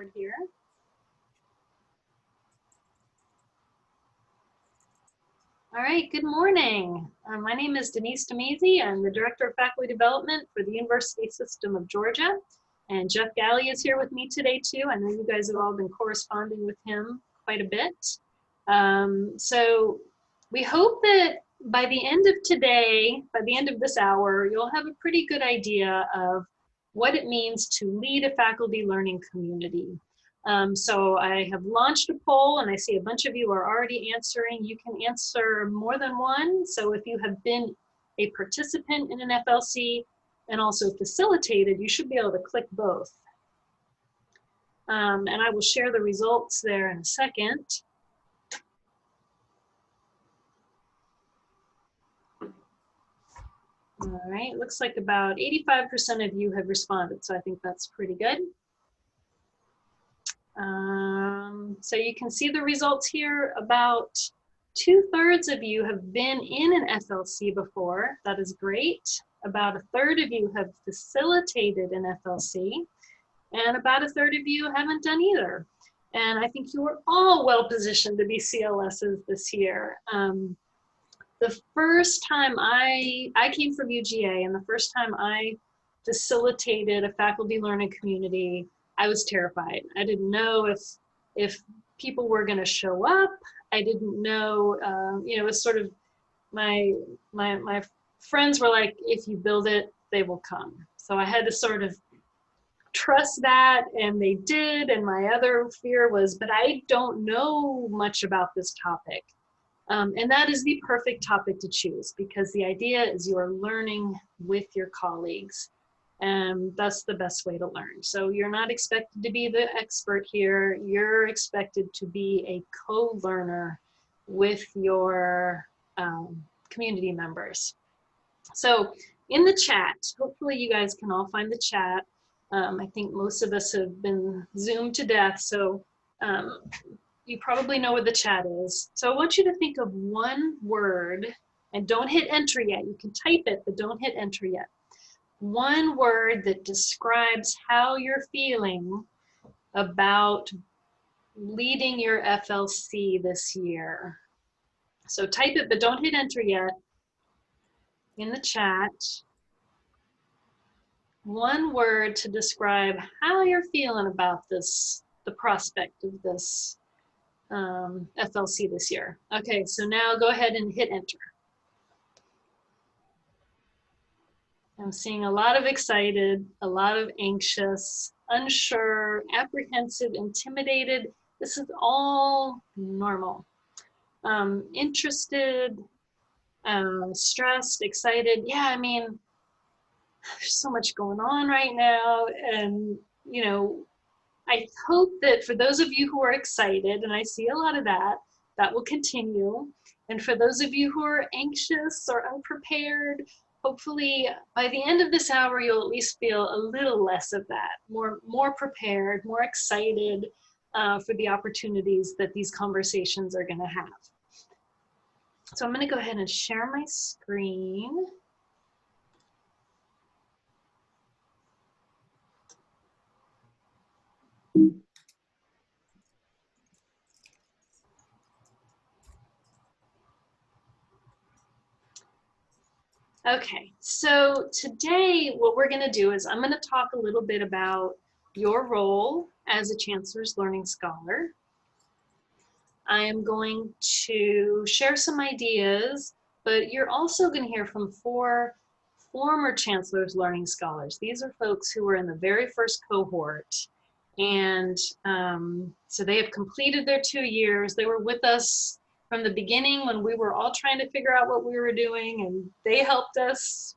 Crawford here. All right, good morning. My name is Denise Domizi. I'm the Director of Faculty Development for the University System of Georgia. And Jeff Galley is here with me today too. I know you guys have all been corresponding with him quite a bit. So we hope that by the end of today, by the end of this hour, you'll have a pretty good idea of what it means to lead a faculty learning community. So I have launched a poll and I see a bunch of you are already answering. You can answer more than one. So if you have been a participant in an FLC and also facilitated, you should be able to click both. And I will share the results there in a second. All right, looks like about 85% of you have responded, so I think that's pretty good. So you can see the results here. About 2/3 of you have been in an FLC before. That is great. About 1/3 of you have facilitated an FLC, and about 1/3 of you haven't done either. And I think you are all well positioned to be CLSs this year. The first time I came from UGA, and the first time I facilitated a faculty learning community, I was terrified. I didn't know if people were going to show up. I didn't know, you know, it was sort of my friends were like, if you build it, they will come. So I had to sort of trust that, and they did. And my other fear was, but I don't know much about this topic. And that is the perfect topic to choose, because the idea is you are learning with your colleagues, and that's the best way to learn. So you're not expected to be the expert here. You're expected to be a co-learner with your community members. So in the chat, hopefully you guys can all find the chat. I think most of us have been Zoomed to death, so you probably know what the chat is. So I want you to think of one word, and don't hit enter yet. You can type it, but don't hit enter yet. One word that describes how you're feeling about leading your FLC this year. So type it, but don't hit enter yet in the chat. One word to describe how you're feeling about this, the prospect of this FLC this year. Okay, so now go ahead and hit enter. I'm seeing a lot of excited, a lot of anxious, unsure, apprehensive, intimidated. This is all normal. Interested, stressed, excited. Yeah, I mean, there's so much going on right now. And, you know, I hope that for those of you who are excited, and I see a lot of that, that will continue. And for those of you who are anxious or unprepared, hopefully by the end of this hour, you'll at least feel a little less of that, more prepared, more excited for the opportunities that these conversations are gonna have. So I'm gonna go ahead and share my screen. Okay, so today what we're going to do is I'm going to talk a little bit about your role as a Chancellor's Learning Scholar. I am going to share some ideas, but you're also going to hear from 4 former Chancellor's Learning Scholars. These are folks who were in the very first cohort, and so they have completed their 2 years. They were with us from the beginning when we were all trying to figure out what we were doing, and they helped us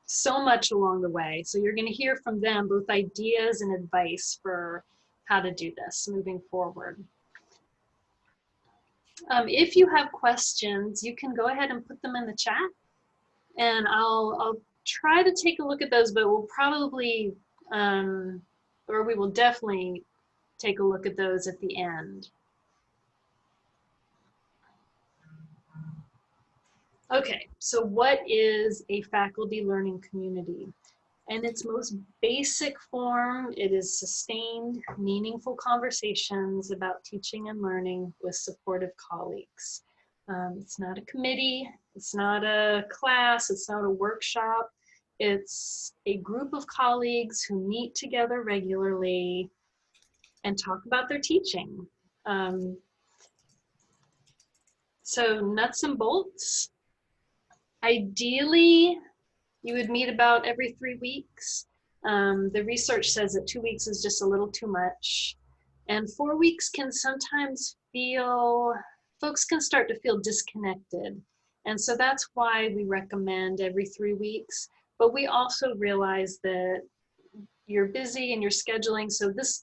so much along the way. So you're going to hear from them both ideas and advice for how to do this moving forward. If you have questions, you can go ahead and put them in the chat, and I'll try to take a look at those, but we'll probably, or we will definitely take a look at those at the end. Okay, so what is a faculty learning community? In its most basic form, it is sustained, meaningful conversations about teaching and learning with supportive colleagues. It's not a committee, it's not a class, it's not a workshop. It's a group of colleagues who meet together regularly and talk about their teaching. So nuts and bolts. Ideally, you would meet about every 3 weeks. The research says that 2 weeks is just a little too much. And 4 weeks can sometimes feel, folks can start to feel disconnected. And so that's why we recommend every 3 weeks. But we also realize that you're busy and you're scheduling. So this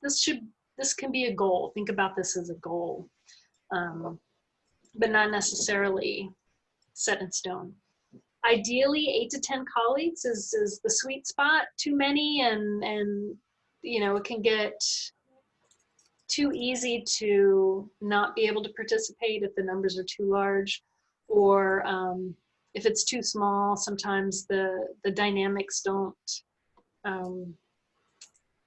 can be a goal. Think about this as a goal, but not necessarily set in stone. Ideally, 8 to 10 colleagues is the sweet spot. Too many and you know, it can get too easy to not be able to participate if the numbers are too large, or if it's too small, sometimes the dynamics don't,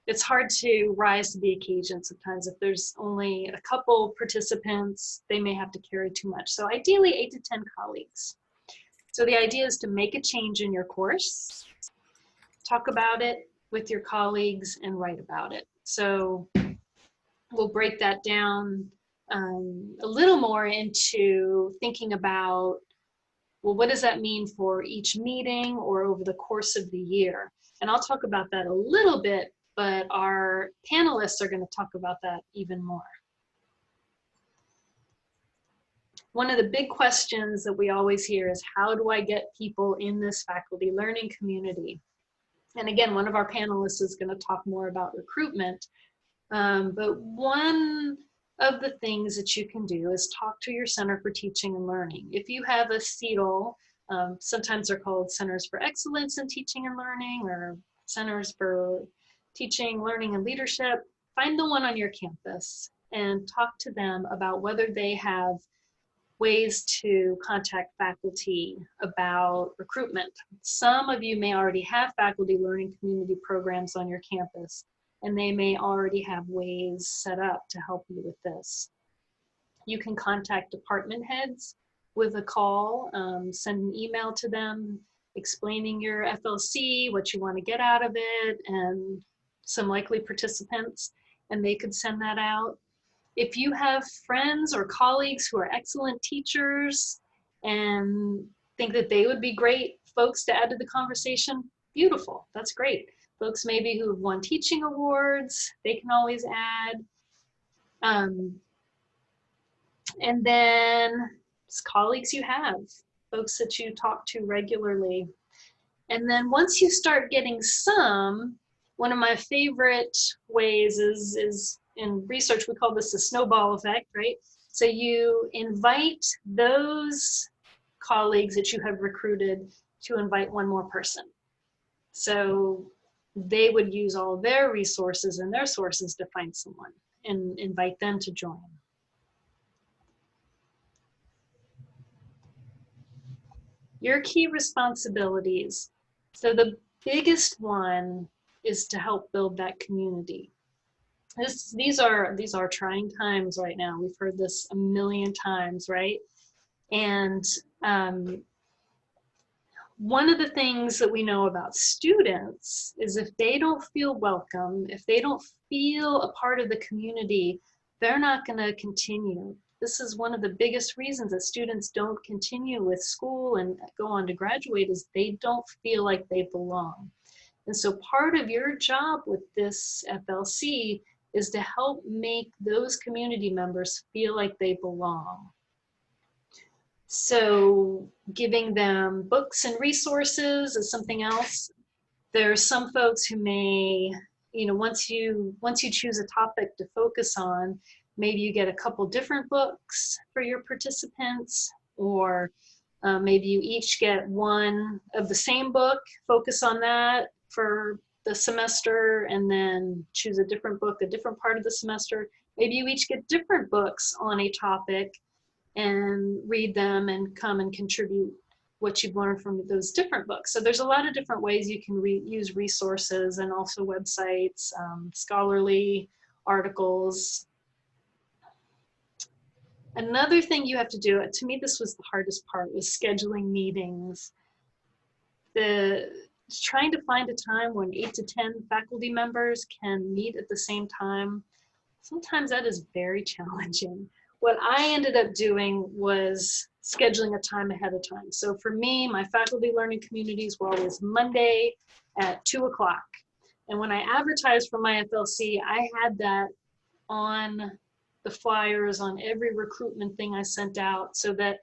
it's hard to rise to the occasion sometimes. If there's only a couple participants, they may have to carry too much. So ideally 8 to 10 colleagues. So the idea is to make a change in your course, talk about it with your colleagues, and write about it. So we'll break that down a little more into thinking about, well, what does that mean for each meeting or over the course of the year? And I'll talk about that a little bit, but our panelists are going to talk about that even more. One of the big questions that we always hear is, how do I get people in this faculty learning community? And again, one of our panelists is going to talk more about recruitment. But one of the things that you can do is talk to your Center for Teaching and Learning. If you have a CETL, sometimes they're called Centers for Excellence in Teaching and Learning, or Centers for Teaching, Learning, and Leadership, find the one on your campus and talk to them about whether they have ways to contact faculty about recruitment. Some of you may already have faculty learning community programs on your campus, and they may already have ways set up to help you with this. You can contact department heads with a call, send an email to them explaining your FLC, what you want to get out of it, and some likely participants, and they could send that out. If you have friends or colleagues who are excellent teachers and think that they would be great folks to add to the conversation, beautiful, that's great. Folks maybe who have won teaching awards, they can always add. And then colleagues you have, folks that you talk to regularly. And then once you start getting some, one of my favorite ways is in research, we call this the snowball effect, right? So you invite those colleagues that you have recruited to invite one more person. So they would use all their resources and their sources to find someone and invite them to join. Your key responsibilities. So the biggest one is to help build that community. These are trying times right now. We've heard this a million times, right? And one of the things that we know about students is if they don't feel welcome, if they don't feel a part of the community, they're not going to continue. This is one of the biggest reasons that students don't continue with school and go on to graduate, is they don't feel like they belong. And so part of your job with this FLC is to help make those community members feel like they belong. So giving them books and resources is something else. There are some folks who may, once you choose a topic to focus on, maybe you get a couple different books for your participants, or maybe you each get one of the same book, focus on that for the semester, and then choose a different book, a different part of the semester. Maybe you each get different books on a topic and read them and come and contribute what you've learned from those different books. So there's a lot of different ways you can use resources and also websites, scholarly articles. Another thing you have to do, to me this was the hardest part, was scheduling meetings. Trying to find a time when 8 to 10 faculty members can meet at the same time, sometimes that is very challenging. What I ended up doing was scheduling a time ahead of time. So for me, my faculty learning communities were always Monday at 2 o'clock. And when I advertised for my FLC, I had that on the flyers, on every recruitment thing I sent out, so that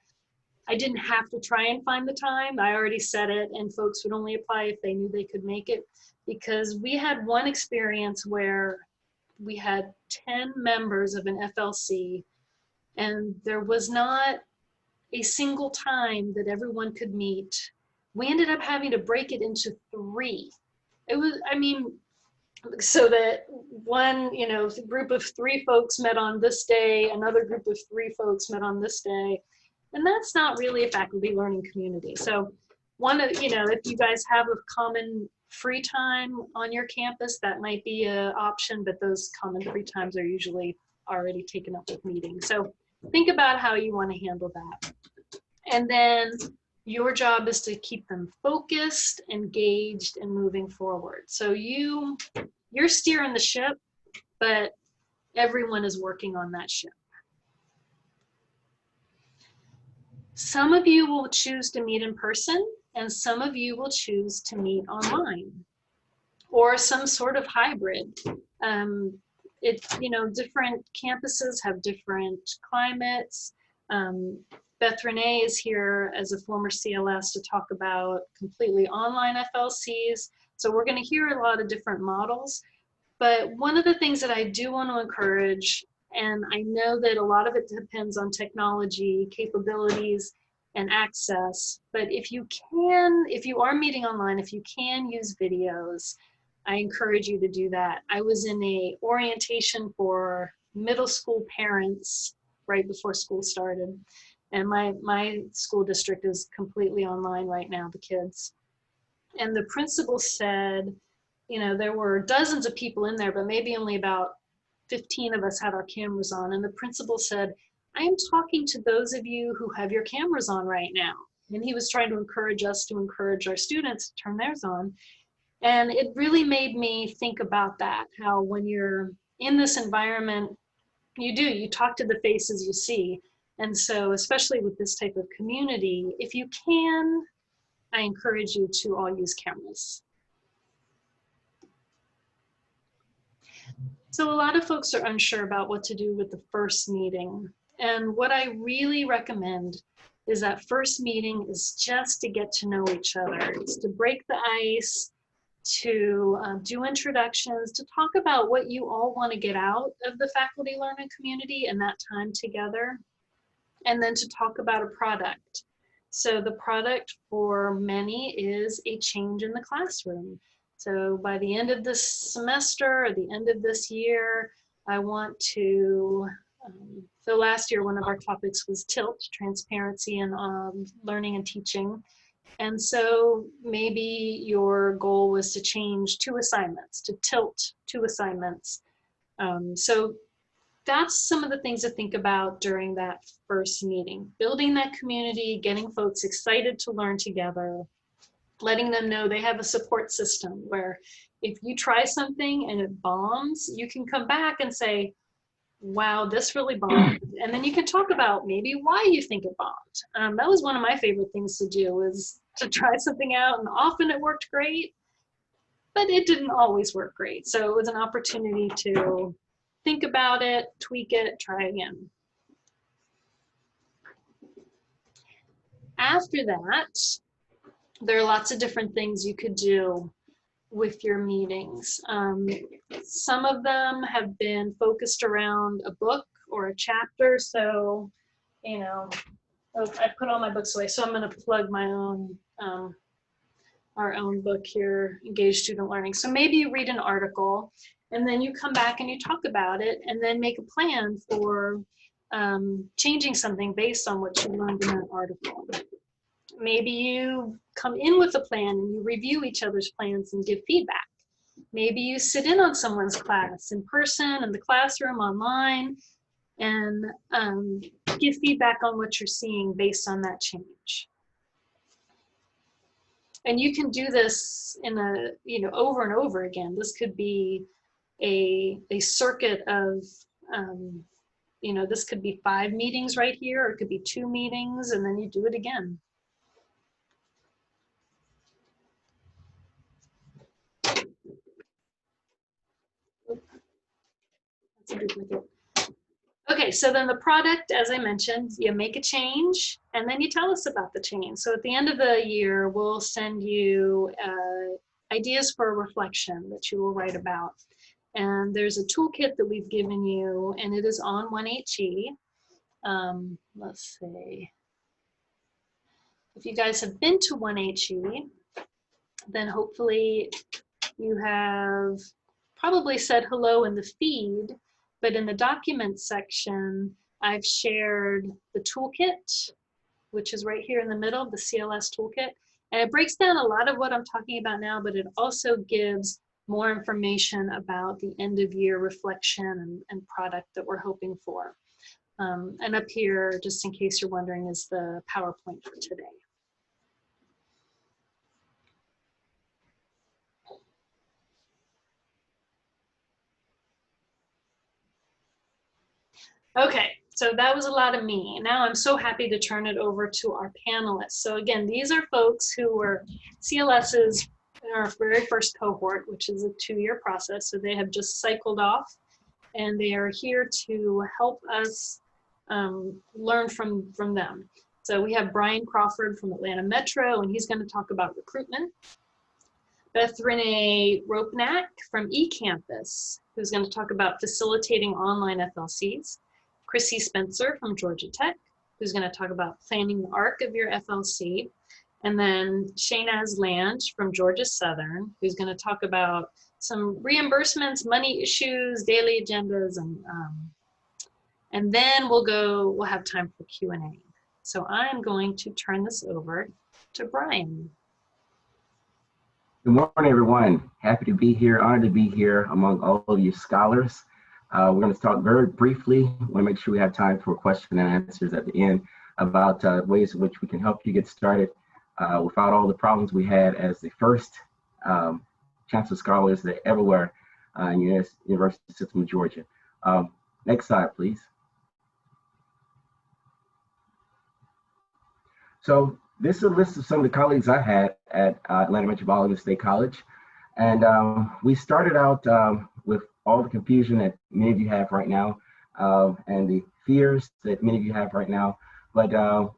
I didn't have to try and find the time. I already set it, and folks would only apply if they knew they could make it. Because we had one experience where we had 10 members of an FLC, and there was not a single time that everyone could meet. We ended up having to break it into 3. It was, I mean, so that one, group of 3 folks met on this day, another group of 3 folks met on this day. And that's not really a faculty learning community. So if you guys have a common free time on your campus, that might be an option, but those common free times are usually already taken up with meetings. So think about how you want to handle that. And then your job is to keep them focused, engaged, and moving forward. So you're steering the ship, but everyone is working on that ship. Some of you will choose to meet in person, and some of you will choose to meet online, or some sort of hybrid. Different campuses have different climates. Beth René is here as a former CLS to talk about completely online FLCs. So we're going to hear a lot of different models. But one of the things that I do want to encourage, and I know that a lot of it depends on technology, capabilities, and access, but if you are meeting online, if you can use videos, I encourage you to do that. I was in a orientation for middle school parents right before school started, and my school district is completely online right now, the kids. And the principal said, there were dozens of people in there, but maybe only about 15 of us had our cameras on. And the principal said, I am talking to those of you who have your cameras on right now. And he was trying to encourage us to encourage our students to turn theirs on. And it really made me think about that, how when you're in this environment, you talk to the faces you see. And so especially with this type of community, if you can, I encourage you to all use cameras. So a lot of folks are unsure about what to do with the first meeting. And what I really recommend is that first meeting is just to get to know each other. It's to break the ice, to do introductions, to talk about what you all want to get out of the faculty learning community and that time together, and then to talk about a product. So the product for many is a change in the classroom. So by the end of this semester or the end of this year, I want to, so last year one of our topics was TILT, transparency in learning and teaching. And so maybe your goal was to change 2 assignments, to tilt 2 assignments. So that's some of the things to think about during that first meeting. Building that community, getting folks excited to learn together, letting them know they have a support system where if you try something and it bombs, you can come back and say, wow, this really bombed. And then you can talk about maybe why you think it bombed. That was one of my favorite things to do, was to try something out, and often it worked great, but it didn't always work great. So it was an opportunity to think about it, tweak it, try again. After that, there are lots of different things you could do with your meetings. Some of them have been focused around a book or a chapter. So, I put all my books away, so I'm going to plug my own, our own book here, Engaged Student Learning. So maybe you read an article, and then you come back and you talk about it, and then make a plan for changing something based on what you learned in that article. Maybe you come in with a plan and you review each other's plans and give feedback. Maybe you sit in on someone's class in person, in the classroom, online, and give feedback on what you're seeing based on that change. And you can do this in a, over and over again. This could be a circuit of, this could be 5 meetings right here, or it could be 2 meetings, and then you do it again. That's a duplicate. Okay, so then the product, as I mentioned, you make a change and then you tell us about the change. So at the end of the year, we'll send you ideas for a reflection that you will write about. And there's a toolkit that we've given you, and it is on 1HE. Let's see. If you guys have been to 1HE, then hopefully you have probably said hello in the feed. But in the documents section, I've shared the toolkit, which is right here in the middle, the CLS toolkit. And it breaks down a lot of what I'm talking about now, but it also gives more information about the end of year reflection and product that we're hoping for. And up here, just in case you're wondering, is the PowerPoint for today. Okay, so that was a lot of me. Now I'm so happy to turn it over to our panelists. So again, these are folks who were CLSs in our very first cohort, which is a 2-year process. So they have just cycled off, and they are here to help us learn from them. So we have Brian Crawford from Atlanta Metro, and he's going to talk about recruitment. Beth René Roepnack from eCampus, who's going to talk about facilitating online FLCs. Chrissy Spencer from Georgia Tech, who's going to talk about planning the arc of your FLC. And then Shainaz Landge from Georgia Southern, who's going to talk about some reimbursements, money issues, daily agendas, and then we'll have time for Q&A. So I'm going to turn this over to Brian. Good morning, everyone. Happy to be here, honored to be here among all of you scholars. We're going to talk very briefly. We want to make sure we have time for question and answers at the end about ways in which we can help you get started without all the problems we had as the first Chancellor Scholars that ever were in the University System of Georgia. Next slide, please. So this is a list of some of the colleagues I had at Atlanta Metropolitan State College. And we started out with all the confusion that many of you have right now and the fears that many of you have right now. But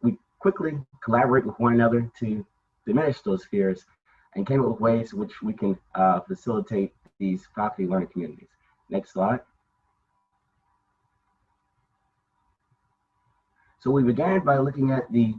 we quickly collaborate with one another to diminish those fears and came up with ways in which we can facilitate these faculty learning communities. Next slide. So we began by looking at the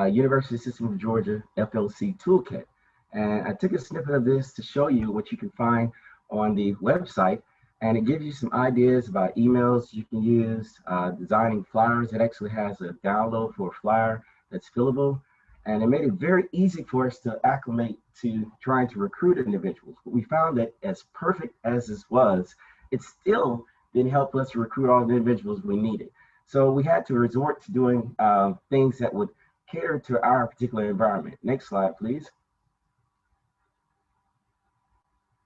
University System of Georgia FLC Toolkit. And I took a snippet of this to show you what you can find on the website. And it gives you some ideas about emails you can use, designing flyers. It actually has a download for a flyer that's fillable. And it made it very easy for us to acclimate to trying to recruit individuals. But we found that as perfect as this was, it still didn't help us recruit all the individuals we needed. So we had to resort to doing things that would cater to our particular environment. Next slide, please.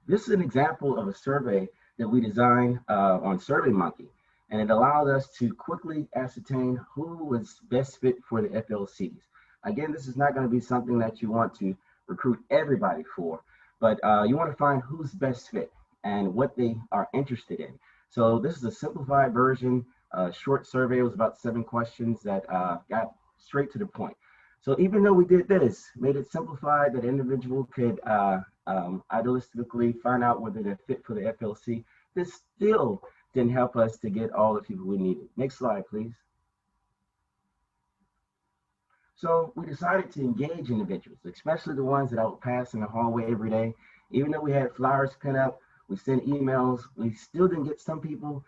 This is an example of a survey that we designed on SurveyMonkey, and it allowed us to quickly ascertain who was best fit for the FLCs. Again, this is not going to be something that you want to recruit everybody for, but you want to find who's best fit and what they are interested in. So this is a simplified version, short survey. It was about 7 questions that got straight to the point. So even though we did this, made it simplified that individual could idealistically find out whether they're fit for the FLC, this still didn't help us to get all the people we needed. Next slide, please. So we decided to engage individuals, especially the ones that I would pass in the hallway every day. Even though we had flyers pinned up, we sent emails, we still didn't get some people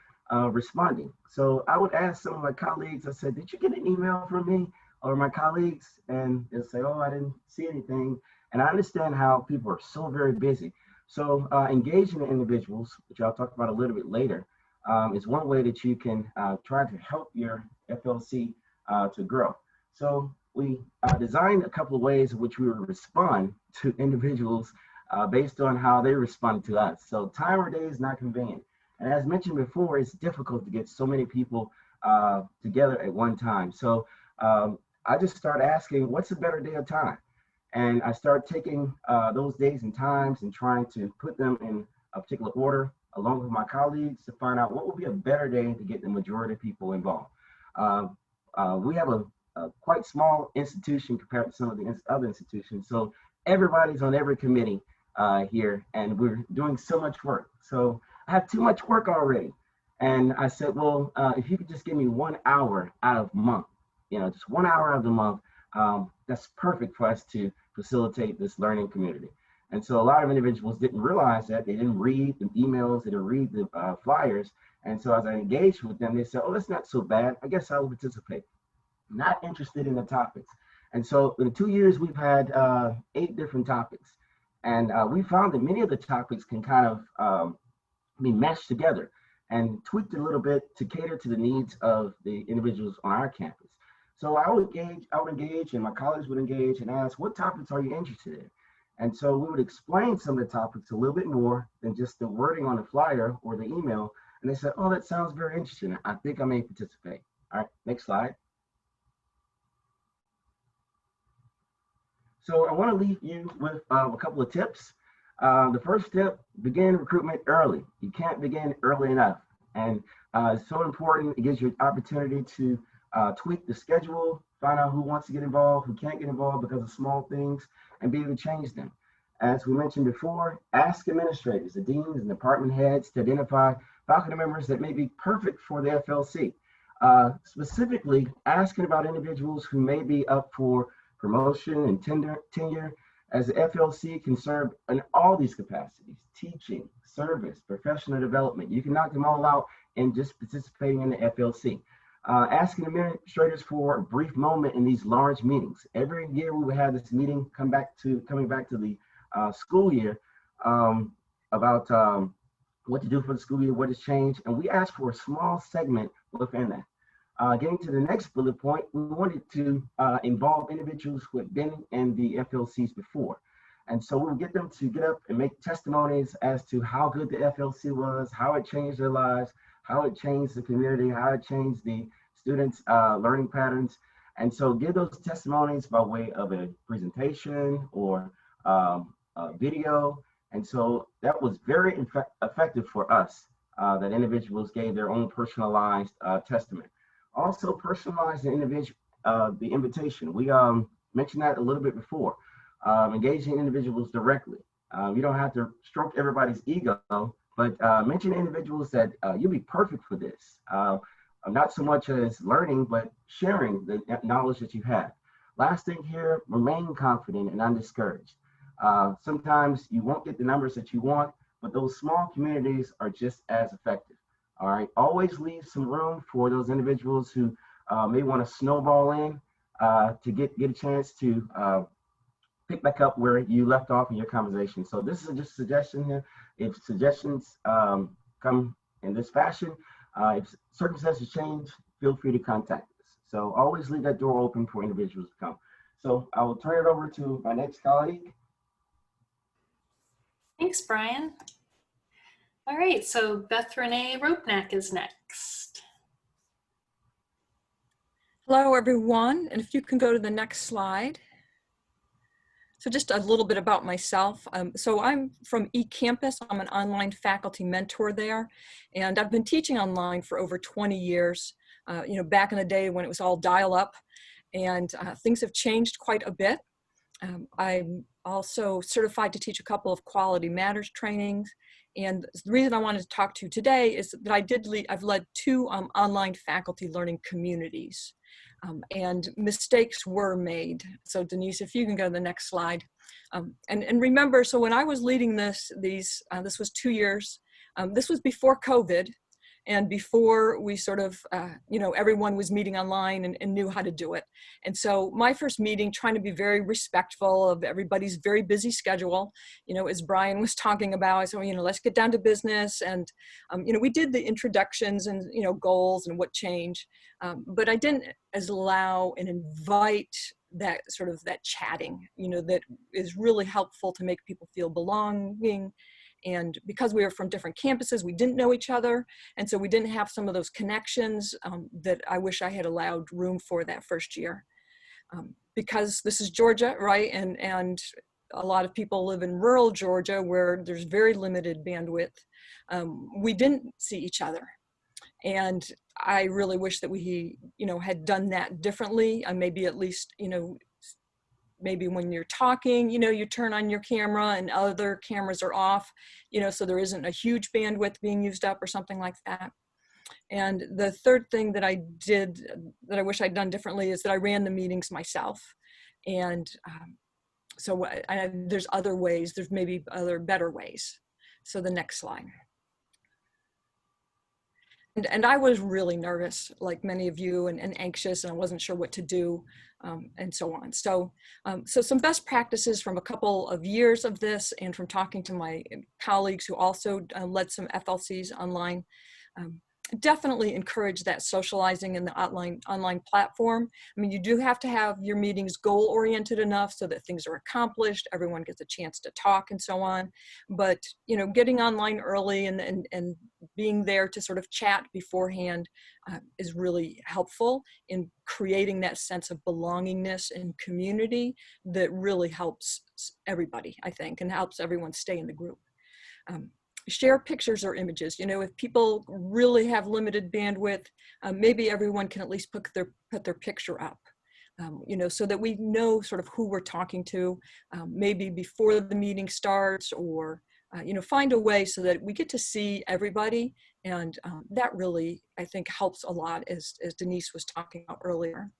responding. So I would ask some of my colleagues, I said, did you get an email from me? or my colleagues, and they'll say, oh, I didn't see anything. And I understand how people are so very busy. So engaging the individuals, which I'll talk about a little bit later, is one way that you can try to help your FLC to grow. So we designed a couple of ways in which we would respond to individuals based on how they respond to us. So time or day is not convenient. And as mentioned before, it's difficult to get so many people together at one time. So I just start asking, what's a better day of time? And I start taking those days and times and trying to put them in a particular order along with my colleagues to find out what would be a better day to get the majority of people involved. We have a quite small institution compared to some of the other institutions. So everybody's on every committee here, and we're doing so much work. So I have too much work already. And I said, well, if you could just give me 1 hour out of the month, just 1 hour out of the month, that's perfect for us to facilitate this learning community. And so a lot of individuals didn't realize that. They didn't read the emails, they didn't read the flyers. And so as I engaged with them, they said, oh, that's not so bad. I guess I'll participate. Not interested in the topics. And so in 2 years, we've had 8 different topics. And we found that many of the topics can kind of be meshed together and tweaked a little bit to cater to the needs of the individuals on our campus. So I would engage, and my colleagues would engage and ask, what topics are you interested in? And so we would explain some of the topics a little bit more than just the wording on the flyer or the email. And they said, oh, that sounds very interesting. I think I may participate. All right, next slide. So I want to leave you with a couple of tips. The first tip, begin recruitment early. You can't begin early enough. And it's so important. It gives you an opportunity to tweak the schedule, find out who wants to get involved, who can't get involved because of small things, and be able to change them. As we mentioned before, ask administrators, the deans and department heads to identify faculty members that may be perfect for the FLC. Specifically, asking about individuals who may be up for promotion and tenure, as the FLC can serve in all these capacities: teaching, service, professional development. You can knock them all out in just participating in the FLC. Asking administrators for a brief moment in these large meetings. Every year we would have this meeting coming back to the school year about what to do for the school year, what has changed, and we asked for a small segment within that. Getting to the next bullet point, we wanted to involve individuals who had been in the FLCs before. And so we would get them to get up and make testimonies as to how good the FLC was, how it changed their lives, how it changed the community, how it changed the students' learning patterns. And so give those testimonies by way of a presentation or a video. And so that was very effective for us, that individuals gave their own personalized testament. Also personalize the invitation. We mentioned that a little bit before. Engaging individuals directly. You don't have to stroke everybody's ego, but mention individuals that you'll be perfect for this. Not so much as learning, but sharing the knowledge that you have. Last thing here, remain confident and undiscouraged. Sometimes you won't get the numbers that you want, but those small communities are just as effective. All right, always leave some room for those individuals who may want to snowball in to get a chance to pick back up where you left off in your conversation. So this is just a suggestion here. If suggestions come in this fashion, if circumstances change, feel free to contact us. So always leave that door open for individuals to come. So I will turn it over to my next colleague. Thanks, Brian. All right, so Beth René Roepnack is next. Hello, everyone, and if you can go to the next slide. So just a little bit about myself. So I'm from eCampus. I'm an online faculty mentor there, and I've been teaching online for over 20 years. Back in the day when it was all dial-up, and things have changed quite a bit. I'm also certified to teach a couple of Quality Matters trainings. And the reason I wanted to talk to you today is that I've led 2 online faculty learning communities. And mistakes were made. So Denise, if you can go to the next slide. And remember, so when I was leading this was 2 years, this was before COVID. And before we sort of, you know, everyone was meeting online and knew how to do it. And so my first meeting, trying to be very respectful of everybody's very busy schedule, you know, as Brian was talking about, I said, you know, let's get down to business. And, you know, we did the introductions and, you know, goals and what changed, but I didn't allow and invite that sort of that chatting, you know, that is really helpful to make people feel belonging. And because we were from different campuses, we didn't know each other. And so we didn't have some of those connections that I wish I had allowed room for that first year. Because this is Georgia, right? And a lot of people live in rural Georgia where there's very limited bandwidth. We didn't see each other. And I really wish that we, you know, had done that differently. Maybe at least, you know, maybe when you're talking, you know, you turn on your camera and other cameras are off, you know, so there isn't a huge bandwidth being used up or something like that. And the third thing that I did that I wish I'd done differently is that I ran the meetings myself. And so there's other ways, there's maybe other better ways. So the next slide. And I was really nervous, like many of you, and anxious, and I wasn't sure what to do, and so on. So, so some best practices from a couple of years of this, and from talking to my colleagues who also led some FLCs online. Definitely encourage that socializing in the online platform. I mean, you do have to have your meetings goal-oriented enough so that things are accomplished, everyone gets a chance to talk and so on. But, you know, getting online early and being there to sort of chat beforehand is really helpful in creating that sense of belongingness and community that really helps everybody, I think, and helps everyone stay in the group. Share pictures or images. You know, if people really have limited bandwidth, maybe everyone can at least put their picture up, you know, so that we know sort of who we're talking to, maybe before the meeting starts, or, you know, find a way so that we get to see everybody. And that really, I think, helps a lot, as Denise was talking about earlier.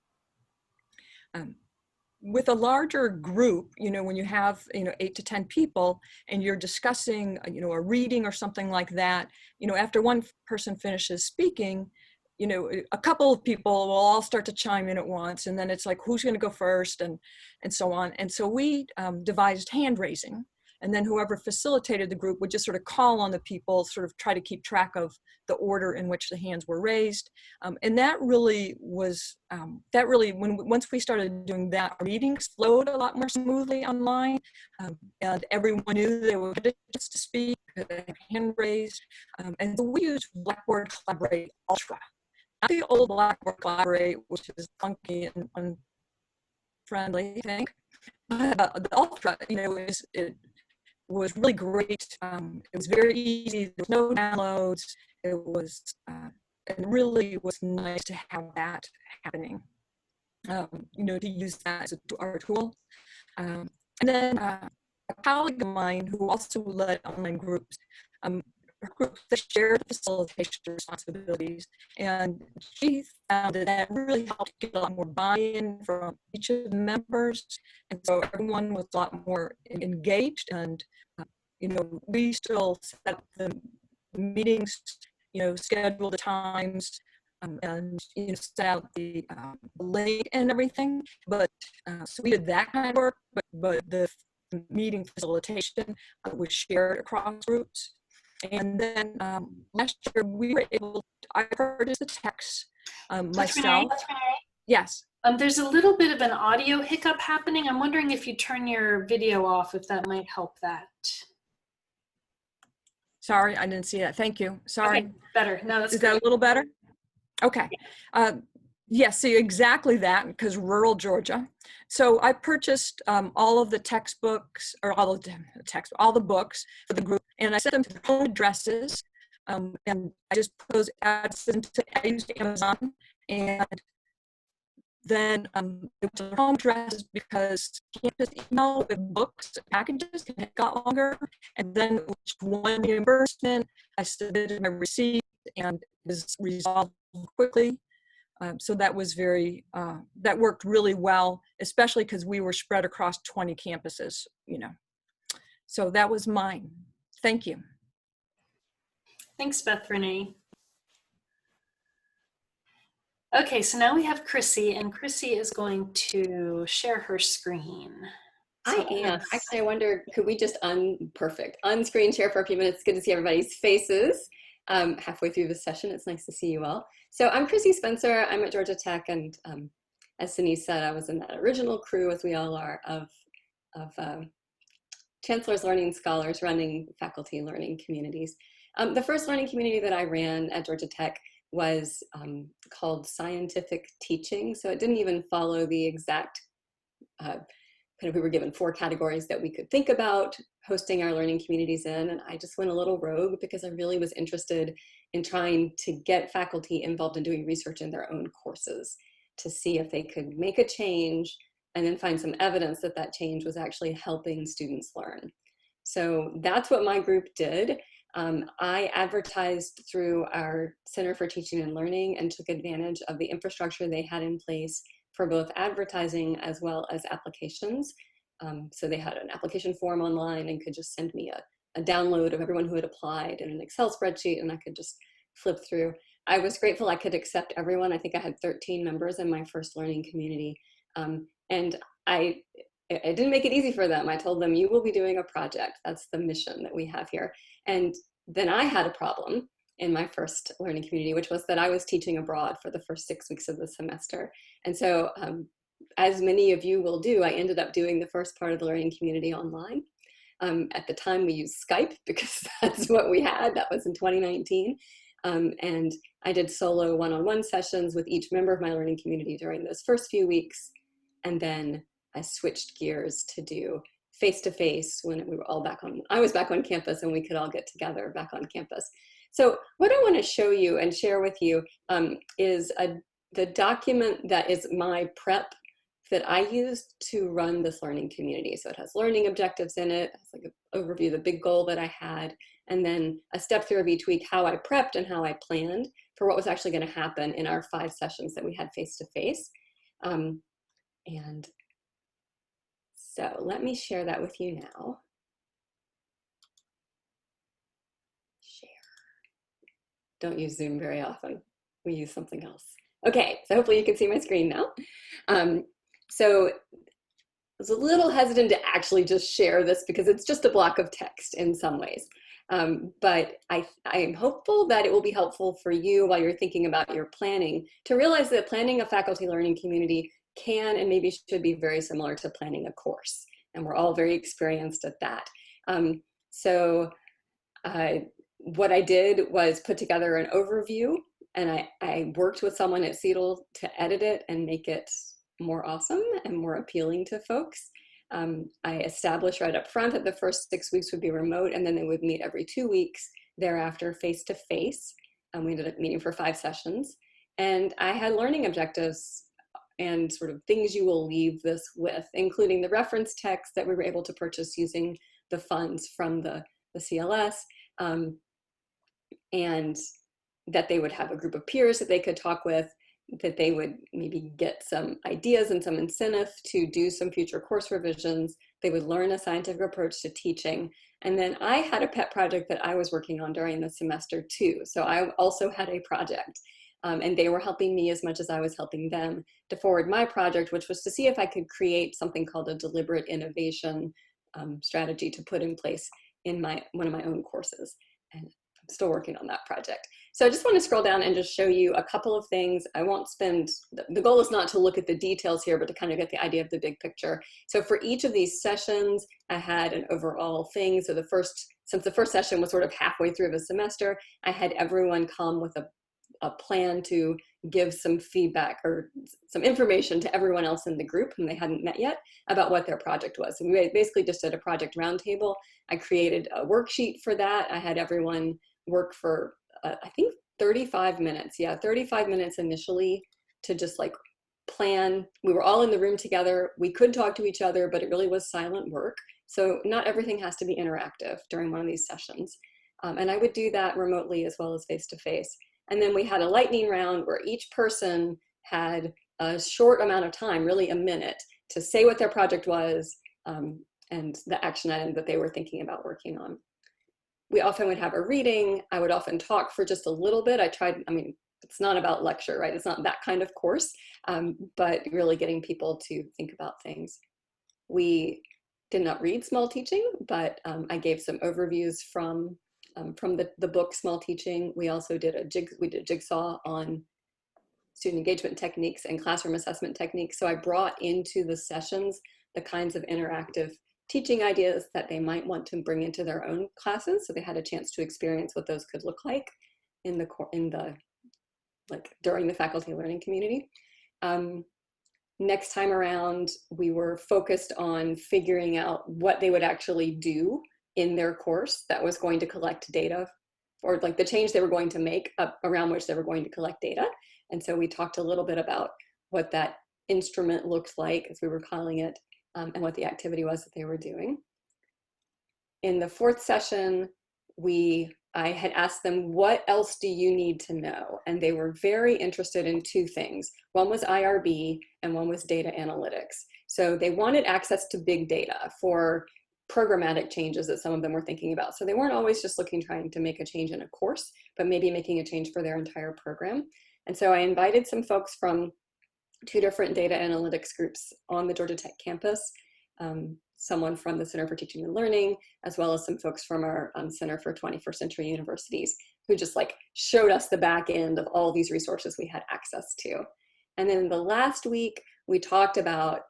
With a larger group, you know, when you have, you know, 8 to 10 people and you're discussing, you know, a reading or something like that, you know, after one person finishes speaking, you know, a couple of people will all start to chime in at once. And then it's like, who's going to go first, and so on. And so we devised hand raising. And then whoever facilitated the group would just sort of call on the people, sort of try to keep track of the order in which the hands were raised. And that really was, once we started doing that, our meetings flowed a lot more smoothly online. And everyone knew they would get a chance to speak, hand raised. And so we used Blackboard Collaborate Ultra. Not the old Blackboard Collaborate, which is funky and unfriendly, I think. But the Ultra, you know, it was really great. It was very easy. There was no downloads. It was, it really was nice to have that happening. You know, to use that as our tool. And then a colleague of mine who also led online groups, groups that shared facilitation responsibilities, and she found that really helped get a lot more buy-in from each of the members, and so everyone was a lot more engaged. And you know, we still set up the meetings, you know, schedule the times, and you know, set out the link and everything. But so we did that kind of work, but the meeting facilitation was shared across groups. And then last year we were able to, I purchased the text myself. Yes. There's a little bit of an audio hiccup happening. I'm wondering if you turn your video off, if that might help that. Sorry, I didn't see that. Thank you. Sorry. Okay, better. No, that's Is that a little better? Okay. Yes, see, exactly that, because rural Georgia. So I purchased all of the textbooks, or all the books for the group, and I sent them to their home addresses, and I just put those ads into, I used Amazon, and then it was home addresses because campus email with books packages got longer, and then one reimbursement, I submitted my receipt, and it was resolved quickly. So that was that worked really well, especially because we were spread across 20 campuses, you know. So that was mine. Thank you. Thanks, Beth René. Okay, so now we have Chrissy, and Chrissy is going to share her screen. I am. Actually, I wonder, could we just unscreen share for a few minutes? Good to see everybody's faces halfway through the session. It's nice to see you all. So I'm Chrissy Spencer. I'm at Georgia Tech, and as Denise said, I was in that original crew, as we all are, of Chancellor's Learning Scholars running faculty learning communities. The first learning community that I ran at Georgia Tech was called Scientific Teaching. So it didn't even follow the exact we were given 4 categories that we could think about hosting our learning communities in. And I just went a little rogue because I really was interested in trying to get faculty involved in doing research in their own courses to see if they could make a change and then find some evidence that that change was actually helping students learn. So that's what my group did. I advertised through our Center for Teaching and Learning and took advantage of the infrastructure they had in place for both advertising as well as applications. So they had an application form online and could just send me a download of everyone who had applied in an Excel spreadsheet, and I could just flip through. I was grateful I could accept everyone. I think I had 13 members in my first learning community. And I didn't make it easy for them. I told them, you will be doing a project. That's the mission that we have here. And then I had a problem in my first learning community, which was that I was teaching abroad for the first 6 weeks of the semester. And so as many of you will do, I ended up doing the first part of the learning community online. At the time we used Skype because that's what we had. That was in 2019. And I did solo one-on-one sessions with each member of my learning community during those first few weeks. And then I switched gears to do face-to-face when we were all I was back on campus and we could all get together back on campus. So what I want to show you and share with you is the document that is my prep that I used to run this learning community. So it has learning objectives in it, it's like an overview of the big goal that I had, and then a step through of each week, how I prepped and how I planned for what was actually going to happen in our 5 sessions that we had face-to-face. And so let me share that with you now. Share. Don't use Zoom very often. We use something else. Okay, so hopefully you can see my screen now. So I was a little hesitant to actually just share this because it's just a block of text in some ways. But I am hopeful that it will be helpful for you while you're thinking about your planning to realize that planning a faculty learning community can and maybe should be very similar to planning a course. And we're all very experienced at that. What I did was put together an overview, and I worked with someone at CETL to edit it and make it more awesome and more appealing to folks. I established right up front that the first 6 weeks would be remote, and then they would meet every 2 weeks thereafter face-to-face. We ended up meeting for 5 sessions. And I had learning objectives and sort of things you will leave this with, including the reference text that we were able to purchase using the funds from the CLS, and that they would have a group of peers that they could talk with, that they would maybe get some ideas and some incentive to do some future course revisions. They would learn a scientific approach to teaching. And then I had a pet project that I was working on during the semester too. So I also had a project. And they were helping me as much as I was helping them to forward my project, which was to see if I could create something called a deliberate innovation strategy to put in place in one of my own courses. And I'm still working on that project. So I just want to scroll down and just show you a couple of things. I won't spend, the goal is not to look at the details here, but to kind of get the idea of the big picture. So for each of these sessions, I had an overall thing. So since the first session was sort of halfway through the semester, I had everyone come with a plan to give some feedback or some information to everyone else in the group whom they hadn't met yet about what their project was. So we basically just did a project roundtable. I created a worksheet for that. I had everyone work for, I think 35 minutes. Yeah, 35 minutes initially to just like plan. We were all in the room together. We could talk to each other, but it really was silent work. So not everything has to be interactive during one of these sessions. And I would do that remotely as well as face-to-face. And then we had a lightning round where each person had a short amount of time, really a minute, to say what their project was and the action item that they were thinking about working on. We often would have a reading. I would often talk for just a little bit. it's not about lecture, right? It's not that kind of course, but really getting people to think about things. We did not read Small Teaching, but I gave some overviews from the book Small Teaching. We also did a jigsaw on student engagement techniques and classroom assessment techniques. So I brought into the sessions the kinds of interactive teaching ideas that they might want to bring into their own classes. So they had a chance to experience what those could look like during the faculty learning community. Next time around, we were focused on figuring out what they would actually do in their course that was going to collect data, or like the change they were going to make around which they were going to collect data. And so we talked a little bit about what that instrument looked like, as we were calling it, and what the activity was that they were doing. In the fourth session, I had asked them, what else do you need to know? And they were very interested in two things. One was IRB and one was data analytics. So they wanted access to big data for programmatic changes that some of them were thinking about. So they weren't always just trying to make a change in a course, but maybe making a change for their entire program. And so I invited some folks from 2 different data analytics groups on the Georgia Tech campus, someone from the Center for Teaching and Learning, as well as some folks from our Center for 21st Century Universities, who just showed us the back end of all these resources we had access to. And then the last week, we talked about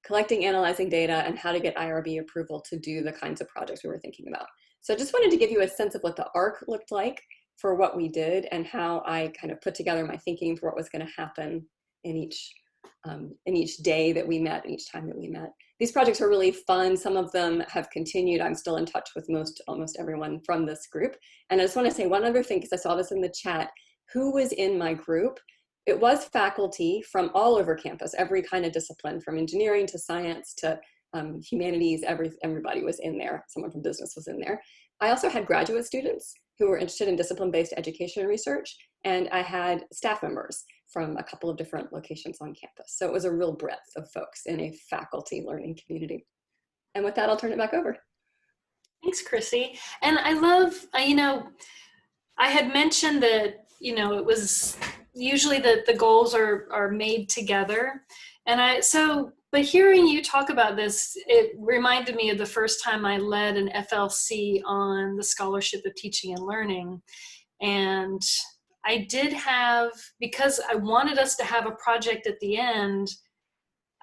collecting, analyzing data, and how to get IRB approval to do the kinds of projects we were thinking about. So I just wanted to give you a sense of what the arc looked like for what we did and how I kind of put together my thinking for what was going to happen in each day that we met, each time that we met. These projects are really fun. Some of them have continued. I'm still in touch with almost everyone from this group. And I just want to say one other thing, because I saw this in the chat. Who was in my group? It was faculty from all over campus, every kind of discipline, from engineering to science to humanities, everybody was in there. Someone from business was in there. I also had graduate students who were interested in discipline-based education and research, and I had staff members from a couple of different locations on campus. So it was a real breadth of folks in a faculty learning community. And with that, I'll turn it back over. Thanks, Chrissy. And I love, I had mentioned that, it was usually that the goals are made together. And but hearing you talk about this, it reminded me of the first time I led an FLC on the Scholarship of Teaching and Learning. And I did have, because I wanted us to have a project at the end,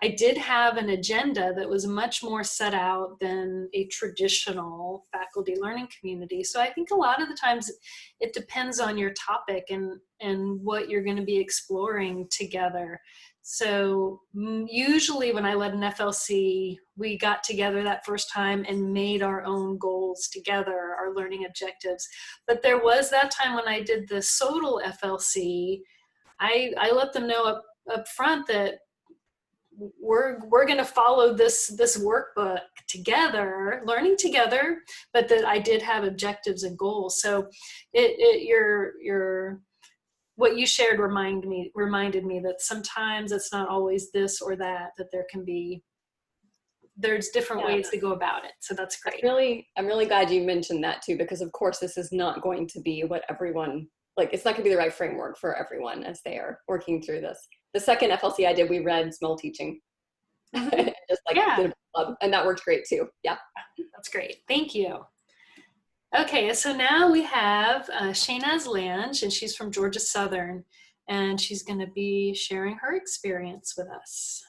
I did have an agenda that was much more set out than a traditional faculty learning community. So I think a lot of the times it depends on your topic and what you're going to be exploring together. So usually when I led an FLC, we got together that first time and made our own goals together, our learning objectives. But there was that time when I did the SOTL FLC, I let them know up front that we're going to follow this workbook together, learning together, but that I did have objectives and goals. So what you shared reminded me that sometimes it's not always this or that there's different ways to go about it. So that's great. I'm really glad you mentioned that too, because of course this is not going to be what everyone, it's not gonna be the right framework for everyone as they are working through this. The second FLC I did, we read Small Teaching. Just did a club, and that worked great too. Yeah. That's great. Thank you. Okay, so now we have Shainaz Landge, and she's from Georgia Southern, and she's going to be sharing her experience with us.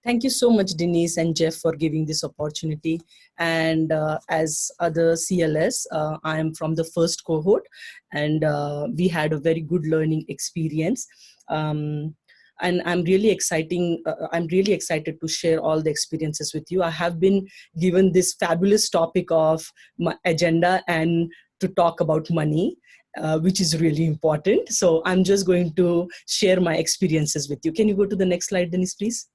Thank you so much, Denise and Jeff, for giving this opportunity. And as other CLS, I am from the first cohort, and we had a very good learning experience. And I'm really excited to share all the experiences with you. I have been given this fabulous topic of my agenda and to talk about money, which is really important. So I'm just going to share my experiences with you. Can you go to the next slide, Denise, please?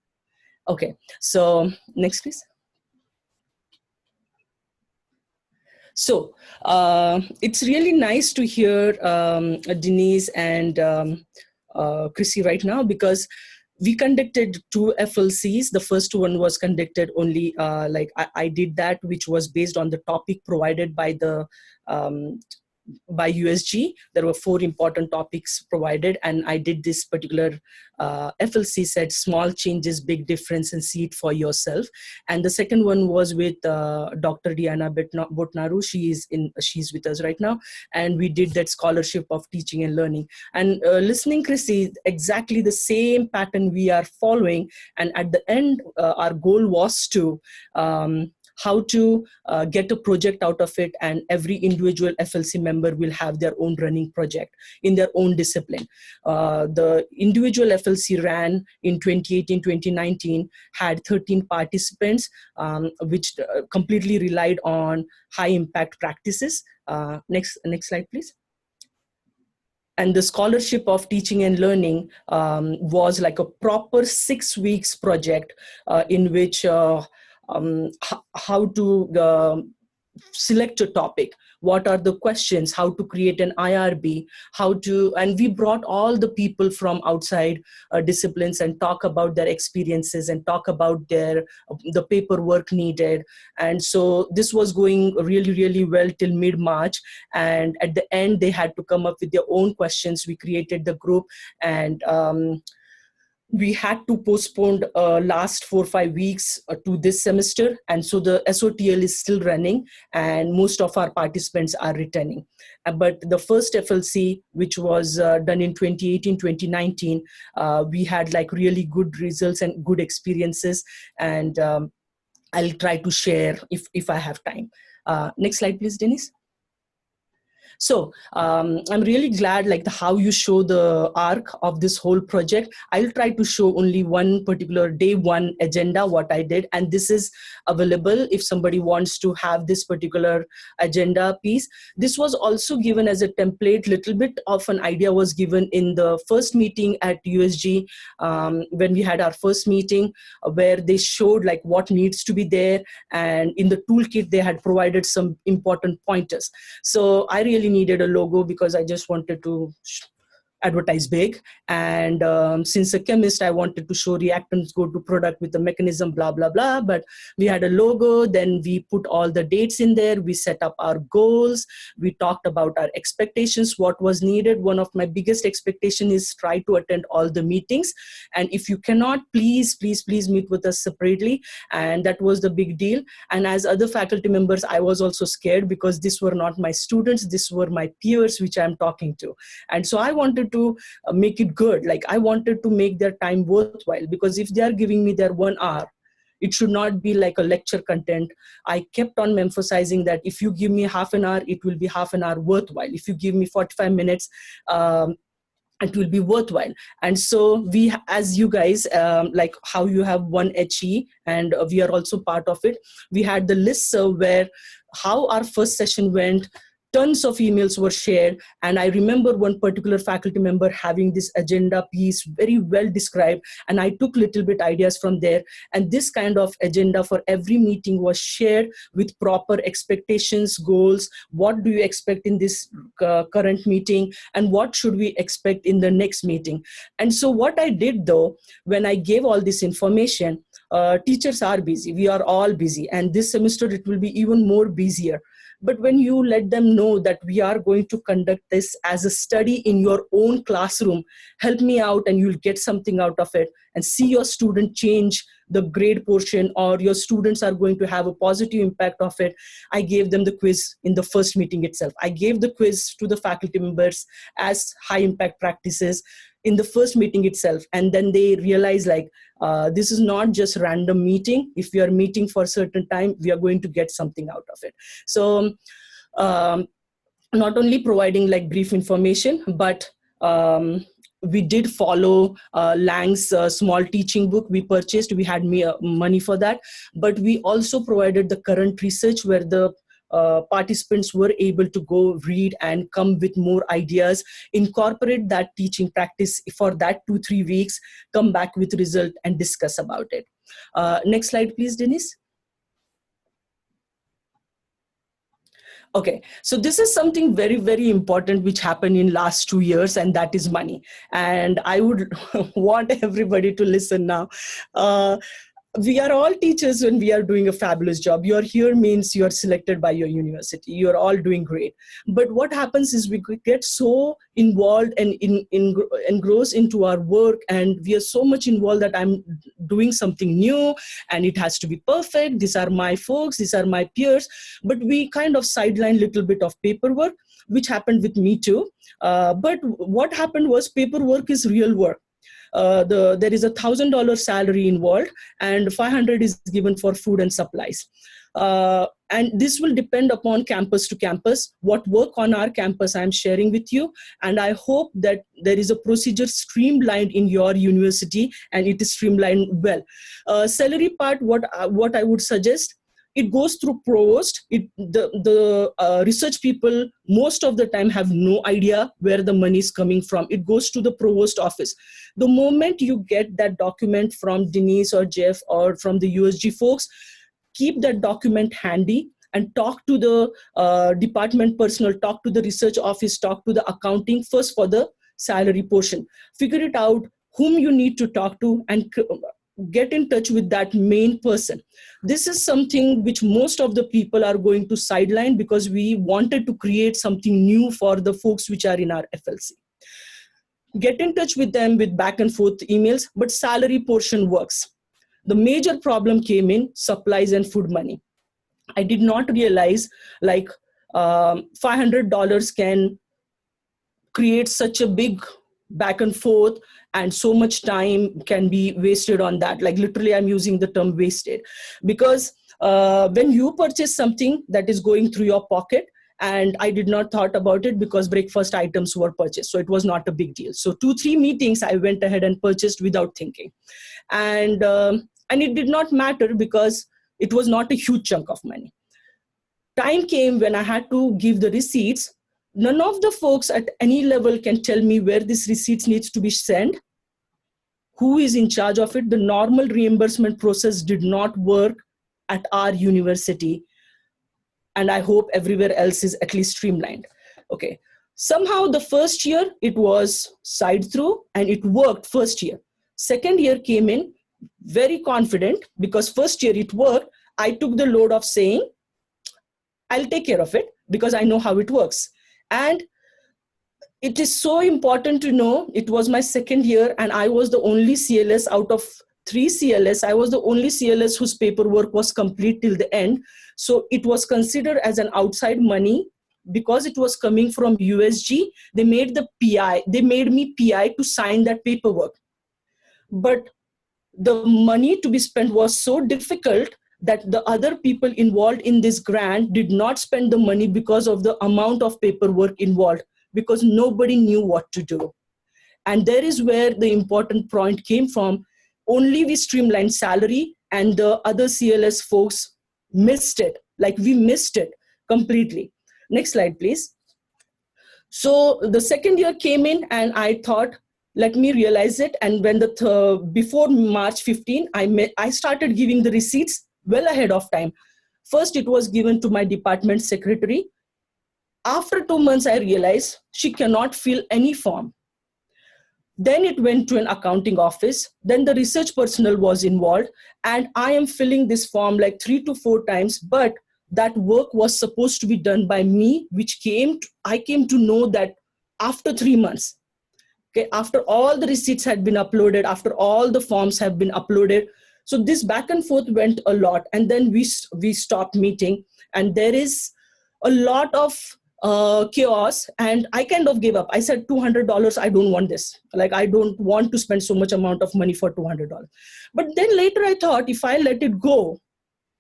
Okay, so next, please. So it's really nice to hear Denise and Chrissy right now, because we conducted 2 FLCs. The first one was conducted only, I did that, which was based on the topic provided by the by USG. There were 4 important topics provided, and I did this particular FLC said small changes, big difference, and see it for yourself. And the second one was with Dr. Diana Botnaru. She's with us right now, and we did that scholarship of teaching and learning. And listening, Chrissy, exactly the same pattern we are following. And at the end, our goal was to how to get a project out of it, and every individual FLC member will have their own running project in their own discipline. The individual FLC ran in 2018-2019, had 13 participants, which completely relied on high impact practices. Next slide, please. And the scholarship of teaching and learning was like a proper 6 weeks project in which how to select a topic, what are the questions, how to create an IRB, and we brought all the people from outside disciplines and talk about their experiences and talk about the paperwork needed. And so this was going really, really well till mid-March. And at the end, they had to come up with their own questions. We created the group, and we had to postpone last 4 or 5 weeks to this semester. And so the SOTL is still running, and most of our participants are returning. But the first FLC, which was done in 2018-2019, we had like really good results and good experiences. And I'll try to share if I have time. Next slide, please, Denise. So I'm really glad like how you show the arc of this whole project. I'll try to show only one particular day one agenda, what I did. And this is available if somebody wants to have this particular agenda piece. This was also given as a template. Little bit of an idea was given in the first meeting at USG when we had our first meeting, where they showed like what needs to be there. And in the toolkit, they had provided some important pointers. So I really needed a logo because I just wanted to advertise big. And since a chemist, I wanted to show reactants go to product with the mechanism, blah, blah, blah. But we had a logo, then we put all the dates in there. We set up our goals. We talked about our expectations, what was needed. One of my biggest expectations is try to attend all the meetings. And if you cannot, please, please, please meet with us separately. And that was the big deal. And as other faculty members, I was also scared because these were not my students. These were my peers, which I'm talking to. And so I wanted to make it good. Like I wanted to make their time worthwhile, because if they are giving me their 1 hour, it should not be like a lecture content. I kept on emphasizing that if you give me half an hour, it will be half an hour worthwhile. If you give me 45 minutes, it will be worthwhile. And so we, as you guys, like how you have one HE, and we are also part of it. We had the listserv where how our first session went. Tons of emails were shared. And I remember one particular faculty member having this agenda piece very well described. And I took little bit ideas from there. And this kind of agenda for every meeting was shared with proper expectations, goals. What do you expect in this current meeting? And what should we expect in the next meeting? And so what I did though, when I gave all this information, teachers are busy. We are all busy. And this semester it will be even more busier. But when you let them know that we are going to conduct this as a study in your own classroom, help me out and you'll get something out of it, and see your student change the grade portion, or your students are going to have a positive impact of it. I gave them the quiz in the first meeting itself. I gave the quiz to the faculty members as high impact practices in the first meeting itself. And then they realize like, this is not just random meeting. If we are meeting for a certain time, we are going to get something out of it. So not only providing like brief information, but we did follow Lang's small teaching book we purchased. We had money for that, but we also provided the current research where the participants were able to go read and come with more ideas, incorporate that teaching practice for that 2-3 weeks, come back with result and discuss about it. Next slide, please, Denise. Okay, so this is something very, very important which happened in last 2 years, and that is money. And I would want everybody to listen now. we are all teachers when we are doing a fabulous job. You're here means you're selected by your university. You're all doing great. But what happens is we get so involved and engrossed into our work, and we are so much involved that I'm doing something new and it has to be perfect. These are my folks, these are my peers. But we kind of sideline a little bit of paperwork, which happened with me too. But what happened was paperwork is real work. There is $1,000 salary involved, and $500 is given for food and supplies. And this will depend upon campus to campus. What work on our campus I'm sharing with you, and I hope that there is a procedure streamlined in your university and it is streamlined well. Salary part, what I would suggest, it goes through provost. The research people most of the time have no idea where the money is coming from. It goes to the provost office. The moment you get that document from Denise or Jeff or from the USG folks, keep that document handy and talk to the department personnel, talk to the research office, talk to the accounting first for the salary portion. Figure it out whom you need to talk to and get in touch with that main person. This is something which most of the people are going to sideline because we wanted to create something new for the folks which are in our FLC. Get in touch with them with back and forth emails, but salary portion works. The major problem came in supplies and food money. I did not realize like $500 can create such a big back and forth, and so much time can be wasted on that. Like literally I'm using the term wasted, because when you purchase something that is going through your pocket, and I did not thought about it because breakfast items were purchased, so it was not a big deal. So 2-3 meetings I went ahead and purchased without thinking, and it did not matter because it was not a huge chunk of money. Time came when I had to give the receipts. None of the folks at any level can tell me where this receipts needs to be sent, who is in charge of it. The normal reimbursement process did not work at our university, and I hope everywhere else is at least streamlined. Okay, somehow the first year it was side through and it worked first year. Second year came in very confident because first year it worked. I took the load of saying, I'll take care of it because I know how it works. And it is so important to know, it was my second year and I was the only CLS out of 3 CLS. I was the only CLS whose paperwork was complete till the end. So it was considered as an outside money because it was coming from USG. They made me PI to sign that paperwork. But the money to be spent was so difficult that the other people involved in this grant did not spend the money because of the amount of paperwork involved, because nobody knew what to do. And there is where the important point came from. Only we streamlined salary and the other CLS folks missed it. Like we missed it completely. Next slide, please. So the second year came in and I thought, let me realize it. And when before March 15, I started giving the receipts well ahead of time. First, it was given to my department secretary. After 2 months, I realized she cannot fill any form. Then it went to an accounting office. Then the research personnel was involved. And I am filling this form like 3 to 4 times, but that work was supposed to be done by me, which I came to know that after 3 months. Okay, after all the receipts had been uploaded, after all the forms have been uploaded. So this back and forth went a lot, and then we stopped meeting, and there is a lot of chaos, and I kind of gave up. I said $200, I don't want this. Like I don't want to spend so much amount of money for $200. But then later I thought, if I let it go,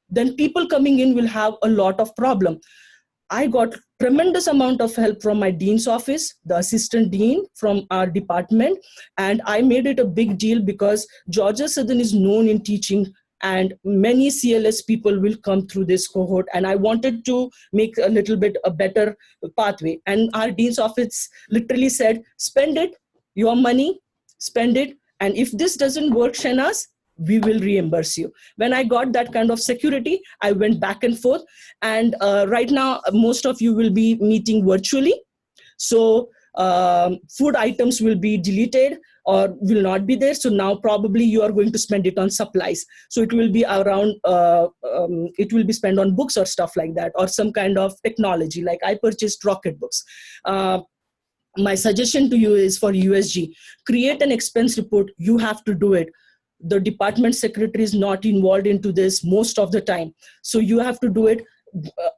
then people coming in will have a lot of problem. I got tremendous amount of help from my dean's office, the assistant dean from our department, and I made it a big deal because Georgia Southern is known in teaching and many CLS people will come through this cohort, and I wanted to make a little bit a better pathway. And our dean's office literally said, spend it, your money, spend it, and if this doesn't work, Shainaz, we will reimburse you. When I got that kind of security, I went back and forth. And right now, most of you will be meeting virtually. So food items will be deleted or will not be there. So now probably you are going to spend it on supplies. So it will be around, it will be spent on books or stuff like that, or some kind of technology. Like I purchased Rocket books. My suggestion to you is for USG, create an expense report. You have to do it. The department secretary is not involved into this most of the time. So you have to do it.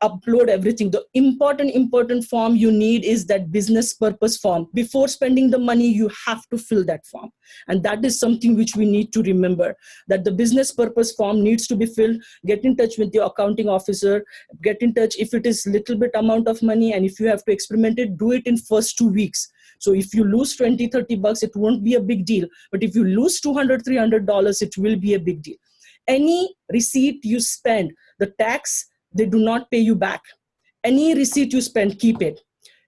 Upload everything. The important form you need is that business purpose form. Before spending the money, you have to fill that form. And that is something which we need to remember, that the business purpose form needs to be filled. Get in touch with your accounting officer. Get in touch if it is little bit amount of money, and if you have to experiment it, do it in first 2 weeks. So if you lose 20, 30 bucks, it won't be a big deal. But if you lose $200, $300, it will be a big deal. Any receipt you spend, the tax, they do not pay you back. Any receipt you spend, keep it.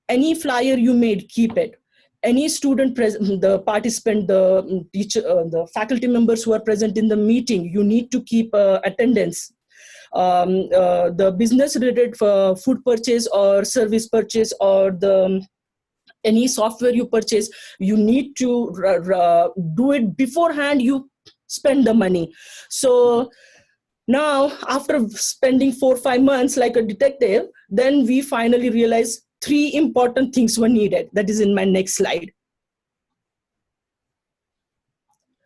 Any flyer you made, keep it. Any student, the participant, the teacher, the faculty members who are present in the meeting, you need to keep attendance. The business-related food purchase or service purchase, or the any software you purchase, you need to do it beforehand. You spend the money. So now, after spending 4 or 5 months like a detective, then we finally realized 3 important things were needed. That is in my next slide.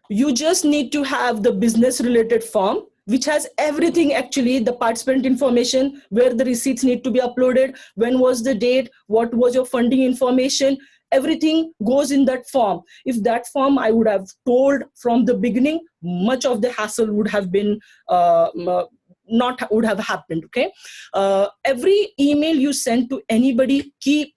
You just need to have the business related form, which has everything, actually, the participant information, where the receipts need to be uploaded, when was the date, what was your funding information, everything goes in that form. If that form I would have told from the beginning, much of the hassle would have been would have happened. Okay, every email you send to anybody,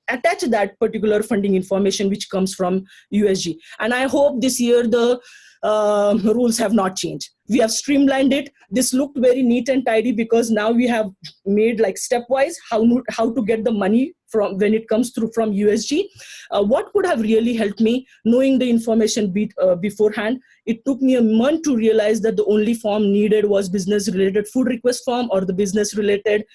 attach that particular funding information which comes from USG. And I hope this year the rules have not changed. We have streamlined it. This looked very neat and tidy because now we have made like stepwise how to get the money from when it comes through from USG. What could have really helped me, knowing the information beforehand? It took me a month to realize that the only form needed was business related food request form or the business related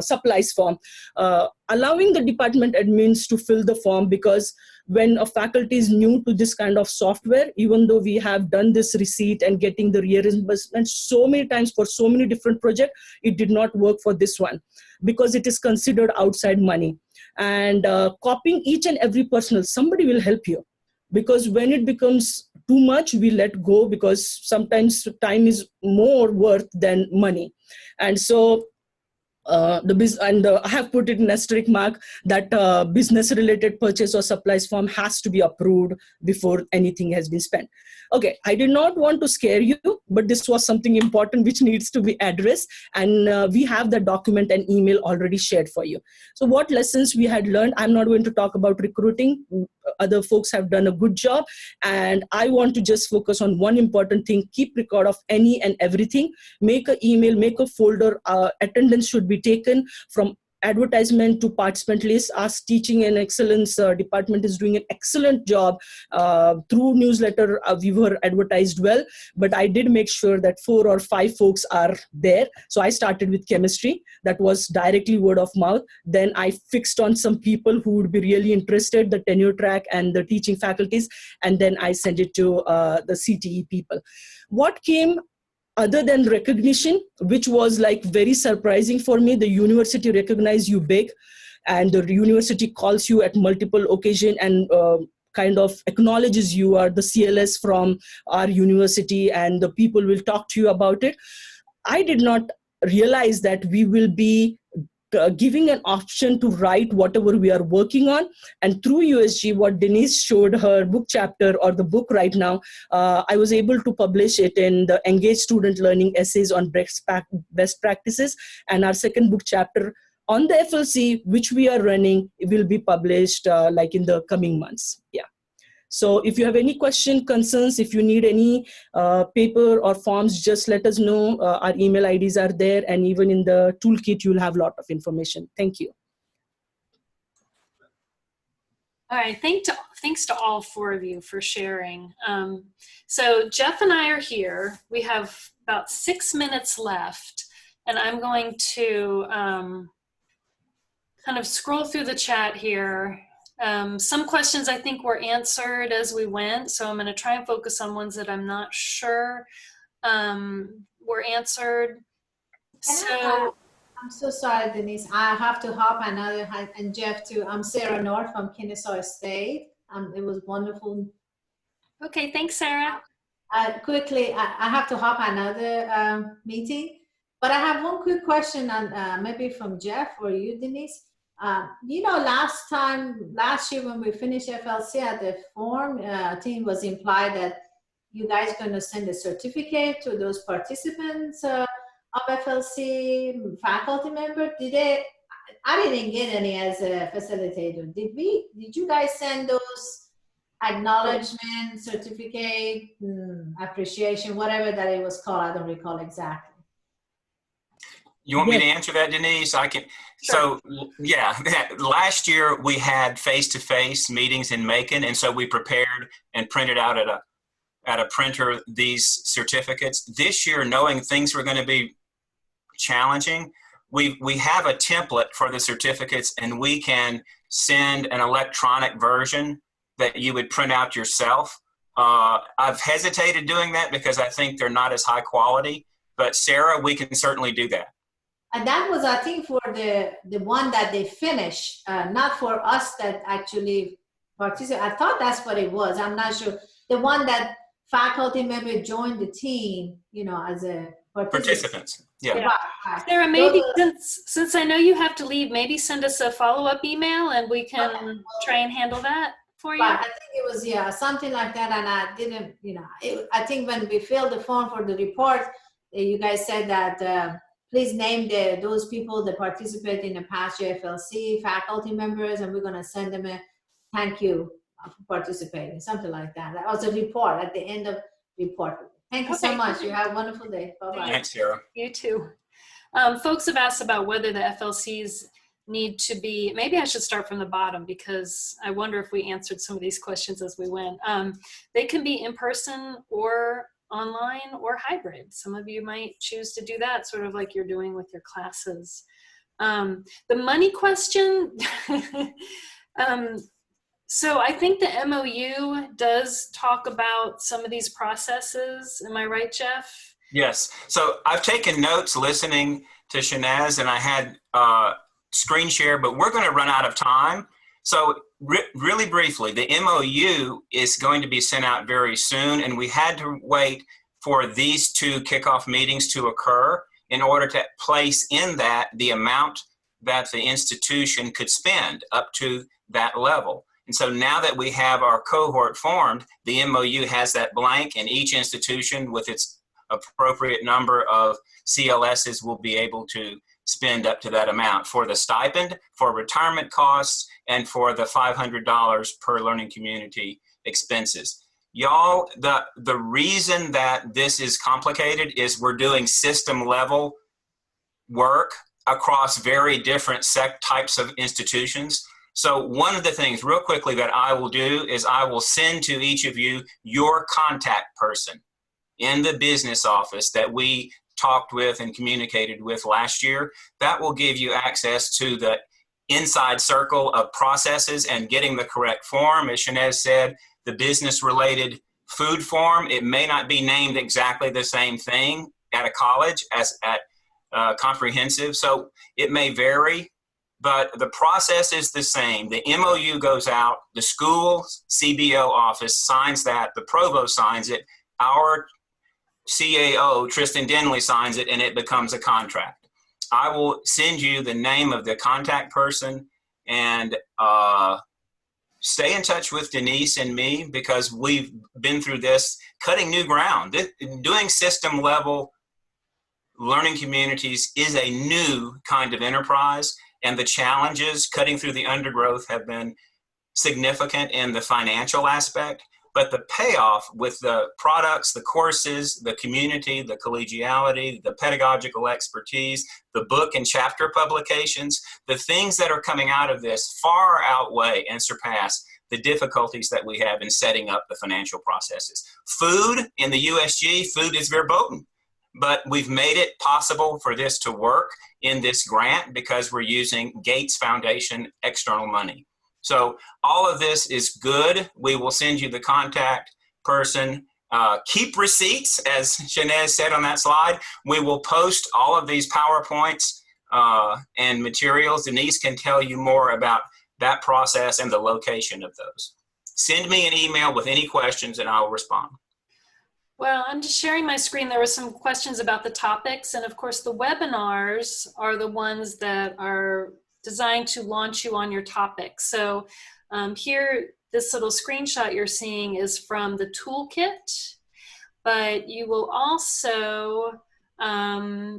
supplies form. Allowing the department admins to fill the form, because when a faculty is new to this kind of software, even though we have done this receipt and getting the reimbursement so many times for so many different projects, it did not work for this one because it is considered outside money. And copying each and every personal, somebody will help you, because when it becomes too much, we let go, because sometimes time is more worth than money. And so I have put it in asterisk mark that business related purchase or supplies form has to be approved before anything has been spent. Okay, I did not want to scare you, but this was something important which needs to be addressed, and we have the document and email already shared for you. So what lessons we had learned, I'm not going to talk about recruiting. Other folks have done a good job, and I want to just focus on one important thing. Keep record of any and everything. Make an email, make a folder. Attendance should be taken from advertisement to participant list. Our teaching and excellence department is doing an excellent job. Through newsletter, we were advertised well, but I did make sure that 4 or 5 folks are there. So I started with chemistry. That was directly word of mouth. Then I fixed on some people who would be really interested, the tenure track and the teaching faculties. And then I sent it to the CTE people. What came other than recognition, which was like very surprising for me, the university recognized you big, and the university calls you at multiple occasions and kind of acknowledges you are the CLS from our university, and the people will talk to you about it. I did not realize that we will be giving an option to write whatever we are working on. And through USG, what Denise showed her book chapter or the book right now, I was able to publish it in the Engaged Student Learning Essays on Best Practices. And our second book chapter on the FLC, which we are running, will be published like in the coming months. Yeah. So if you have any question, concerns, if you need any paper or forms, just let us know. Our email IDs are there, and even in the toolkit, you'll have a lot of information. Thank you. All right, thanks to all 4 of you for sharing. So Jeff and I are here. We have about 6 minutes left, and I'm going to kind of scroll through the chat here Some questions I think were answered as we went, so I'm going to try and focus on ones that I'm not sure were answered. I'm so sorry, Denise. I have to hop another, and Jeff too. I'm Sarah North from Kennesaw State. It was wonderful. Okay, thanks, Sarah. Quickly, I have to hop another meeting, but I have one quick question on maybe from Jeff or you, Denise. You know, last year when we finished FLC at the form, I think it was implied that you guys going to send a certificate to those participants of FLC faculty member. I didn't get any as a facilitator. Did you guys send those acknowledgement, certificate, appreciation, whatever that it was called? I don't recall exactly. You want me to answer that, Denise? I can. Sure. So yeah, last year we had face-to-face meetings in Macon, and so we prepared and printed out at a printer these certificates. This year, knowing things were going to be challenging, we have a template for the certificates, and we can send an electronic version that you would print out yourself. I've hesitated doing that because I think they're not as high quality, but Sarah, we can certainly do that. And that was, I think, for the one that they finished, not for us that actually participated. I thought that's what it was. I'm not sure. The one that faculty member joined the team, you know, as a participants. Yeah. Right. Sarah, maybe since I know you have to leave, maybe send us a follow-up email and we can try and handle that for you. But I think it was, yeah, something like that. And I didn't, you know, I think when we filled the form for the report, you guys said that please name those people that participate in the past year FLC faculty members, and we're going to send them a thank you for participating, something like that. That was a report at the end of report. Thank you so much. You have a wonderful day. Bye-bye. Thanks, Sarah. You too. Folks have asked about whether the FLCs need to be, maybe I should start from the bottom because I wonder if we answered some of these questions as we went. They can be in person or online or hybrid. Some of you might choose to do that, sort of like you're doing with your classes. The money question, so I think the MOU does talk about some of these processes. Am I right, Jeff? Yes. So I've taken notes listening to Shainaz, and I had screen share, but we're going to run out of time. So really briefly, the MOU is going to be sent out very soon, and we had to wait for these two kickoff meetings to occur in order to place in that the amount that the institution could spend up to that level. And so now that we have our cohort formed, the MOU has that blank, and each institution with its appropriate number of CLSs will be able to spend up to that amount for the stipend, for retirement costs, and for the $500 per learning community expenses. Y'all, the reason that this is complicated is we're doing system level work across very different types of institutions. So one of the things real quickly that I will do is I will send to each of you your contact person in the business office that we talked with and communicated with last year. That will give you access to the inside circle of processes and getting the correct form. As Shainaz said, the business related food form, it may not be named exactly the same thing at a college as at comprehensive. So it may vary, but the process is the same. The MOU goes out, the school CBO office signs that, the provost signs it, our CAO, Tristan Denley, signs it, and it becomes a contract. I will send you the name of the contact person, and stay in touch with Denise and me because we've been through this, cutting new ground. Doing system level learning communities is a new kind of enterprise, and the challenges cutting through the undergrowth have been significant in the financial aspect. But the payoff with the products, the courses, the community, the collegiality, the pedagogical expertise, the book and chapter publications, the things that are coming out of this far outweigh and surpass the difficulties that we have in setting up the financial processes. Food in the USG, food is verboten, but we've made it possible for this to work in this grant because we're using Gates Foundation external money. So all of this is good. We will send you the contact person. Keep receipts, as Shainaz said on that slide. We will post all of these PowerPoints and materials. Denise can tell you more about that process and the location of those. Send me an email with any questions and I will respond. Well, I'm just sharing my screen. There were some questions about the topics, and of course the webinars are the ones that are designed to launch you on your topic. So here, this little screenshot you're seeing is from the toolkit, but you will also, I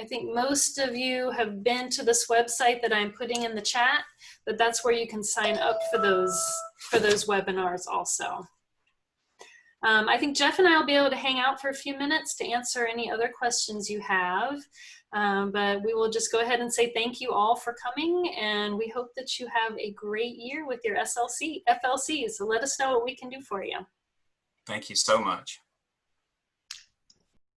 think most of you have been to this website that I'm putting in the chat, but that's where you can sign up for those webinars also. I think Jeff and I will be able to hang out for a few minutes to answer any other questions you have, but we will just go ahead and say thank you all for coming, and we hope that you have a great year with your FLCs. So let us know what we can do for you. Thank you so much.